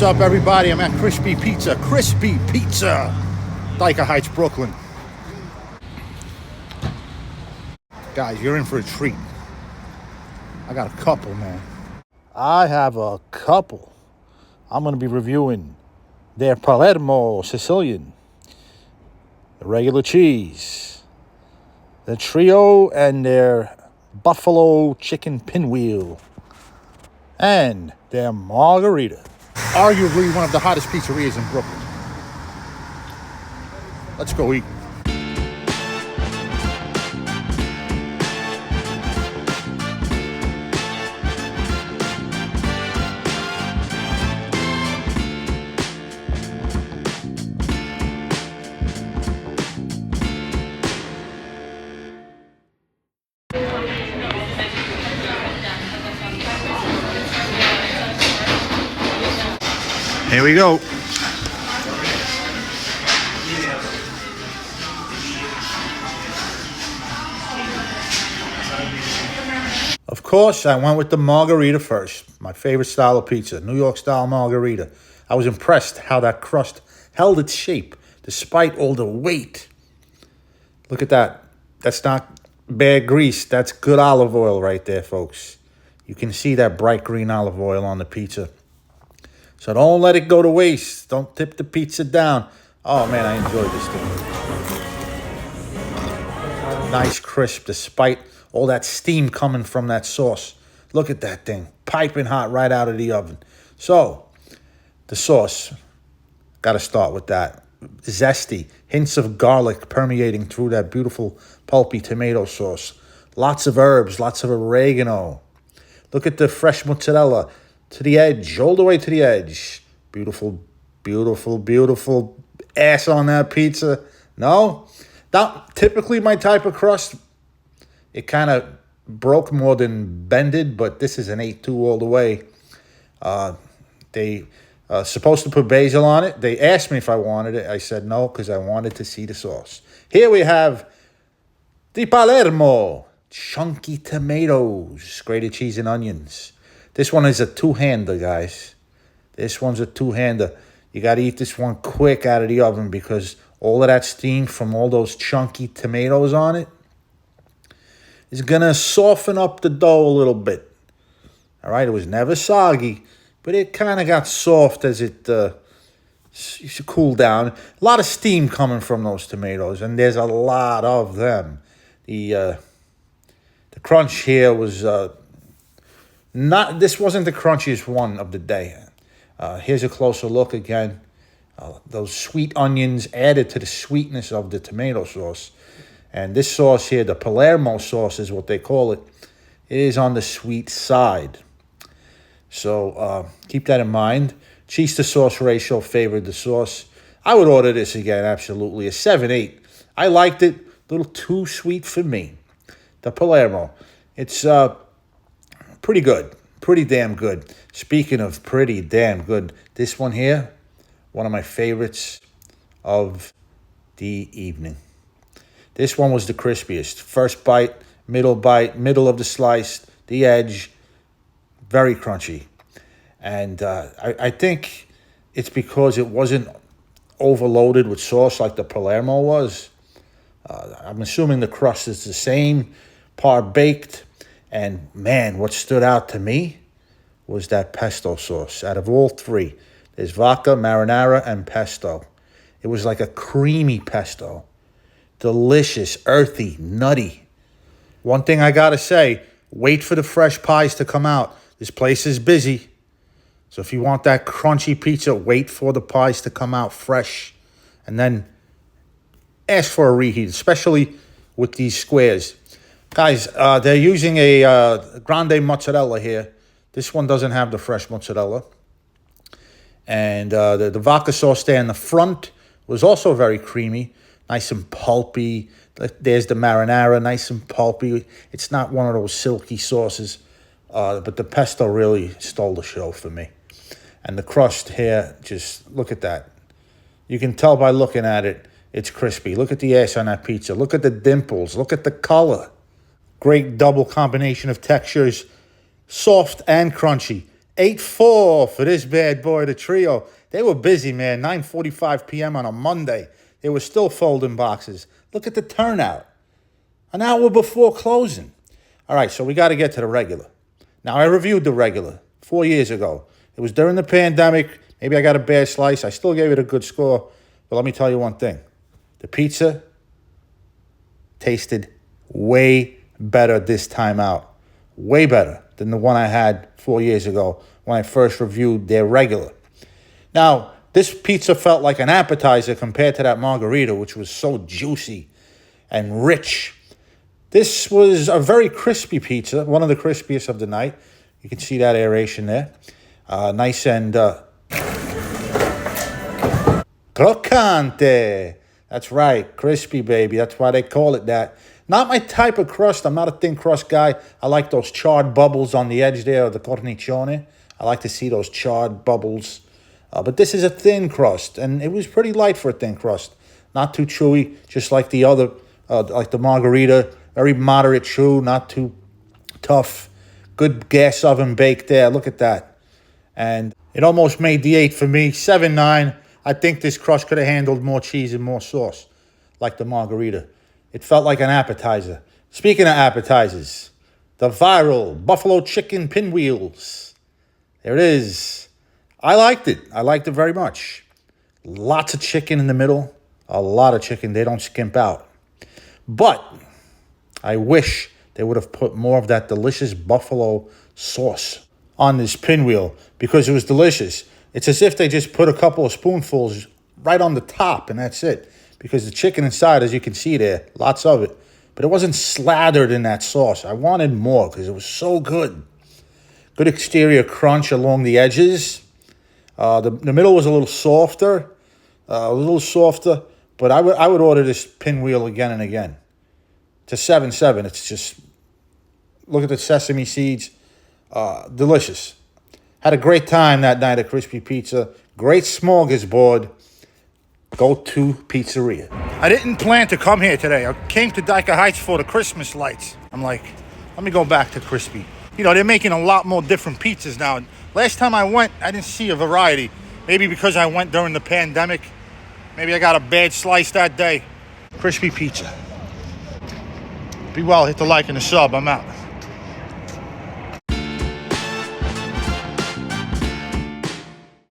What's up, everybody? I'm at Crispy Pizza. Crispy Pizza, Dyker Heights, Brooklyn. Guys, you're in for a treat. I got a couple, man. I have a couple. I'm going to be reviewing their Palermo Sicilian, the regular cheese, the trio, and their buffalo chicken pinwheel, and their margarita. Arguably one of the hottest pizzerias in Brooklyn. Let's go eat. Here we go. Of course, I went with the margarita first. My favorite style of pizza, New York style margarita. I was impressed how that crust held its shape despite all the weight. Look at that. That's not bad grease. That's good olive oil right there, folks. You can see that bright green olive oil on the pizza. So don't let it go to waste. Don't tip the pizza down. Oh, man, I enjoyed this thing. Nice crisp despite all that steam coming from that sauce. Look at that thing. Piping hot right out of the oven. So, the sauce. Got to start with that. Zesty. Hints of garlic permeating through that beautiful pulpy tomato sauce. Lots of herbs. Lots of oregano. Look at the fresh mozzarella. To the edge, all the way to the edge. Beautiful, beautiful, beautiful ass on that pizza. No? Not typically my type of crust. It kind of broke more than bended, but this is an 8-2 all the way. They supposed to put basil on it. They asked me if I wanted it. I said no, because I wanted to see the sauce. Here we have the Palermo. Chunky tomatoes, grated cheese and onions. This one is a two-hander, guys. This one's a two-hander. You got to eat this one quick out of the oven because all of that steam from all those chunky tomatoes on it is going to soften up the dough a little bit. All right, it was never soggy, but it kind of got soft as it cooled down. A lot of steam coming from those tomatoes, and there's a lot of them. The crunch here was... This wasn't the crunchiest one of the day. Here's a closer look again. Those sweet onions added to the sweetness of the tomato sauce. And this sauce here, the Palermo sauce is what they call it, is on the sweet side. So keep that in mind. Cheese to sauce ratio favored the sauce. I would order this again, absolutely. A 7-8. I liked it. A little too sweet for me. The Palermo. It's... pretty good. Pretty damn good. Speaking of pretty damn good, this one here, one of my favorites of the evening. This one was the crispiest. First bite, middle of the slice, the edge, very crunchy. And I think it's because it wasn't overloaded with sauce like the Palermo was. I'm assuming the crust is the same, par baked. And, man, what stood out to me was that pesto sauce. Out of all three, there's vodka, marinara, and pesto. It was like a creamy pesto. Delicious, earthy, nutty. One thing I got to say, wait for the fresh pies to come out. This place is busy. So if you want that crunchy pizza, wait for the pies to come out fresh. And then ask for a reheat, especially with these squares. Guys, they're using a grande mozzarella here. This one doesn't have the fresh mozzarella. And the vodka sauce there in the front was also very creamy. Nice and pulpy. There's the marinara, nice and pulpy. It's not one of those silky sauces. But the pesto really stole the show for me. And the crust here, just look at that. You can tell by looking at it, it's crispy. Look at the ass on that pizza. Look at the dimples. Look at the color. Great double combination of textures, soft and crunchy. 8-4 for this bad boy, the trio. They were busy, man. 9:45 p.m. on a Monday. They were still folding boxes. Look at the turnout. An hour before closing. All right, so we got to get to the regular. Now, I reviewed the regular 4 years ago. It was during the pandemic. Maybe I got a bad slice. I still gave it a good score. But let me tell you one thing. The pizza tasted way better this time out. Way better than the one I had 4 years ago when I first reviewed their regular. Now, this pizza felt like an appetizer compared to that margarita, which was so juicy and rich. This was a very crispy pizza, one of the crispiest of the night. You can see that aeration there. Nice and crocante. That's right, crispy, baby. That's why they call it that. Not my type of crust. I'm not a thin crust guy. I like those charred bubbles on the edge there of the cornicione. I like to see those charred bubbles. But this is a thin crust, and it was pretty light for a thin crust. Not too chewy, just like the other, like the margarita. Very moderate chew, not too tough. Good gas oven baked there. Look at that. And it almost made the 8 for me. 7-9. I think this crust could have handled more cheese and more sauce, like the margarita. It felt like an appetizer. Speaking of appetizers, the viral buffalo chicken pinwheels. There it is. I liked it. I liked it very much. Lots of chicken in the middle. A lot of chicken. They don't skimp out. But I wish they would have put more of that delicious buffalo sauce on this pinwheel because it was delicious. It's as if they just put a couple of spoonfuls right on the top, and that's it. Because the chicken inside, as you can see there, lots of it. But it wasn't slathered in that sauce. I wanted more because it was so good. Good exterior crunch along the edges. The middle was a little softer. But I would order this pinwheel again and again. To 7-7, it's just, look at the sesame seeds. Delicious. Had a great time that night at Crispy Pizza. Great smorgasbord. Go-to pizzeria. I didn't plan to come here today. I came to Dyker Heights for the Christmas lights. I'm like, let me go back to Crispy. You know, they're making a lot more different pizzas now. Last time I went, I didn't see a variety. Maybe because I went during the pandemic. Maybe I got a bad slice that day. Crispy Pizza. Be well, hit the like and the sub. I'm out.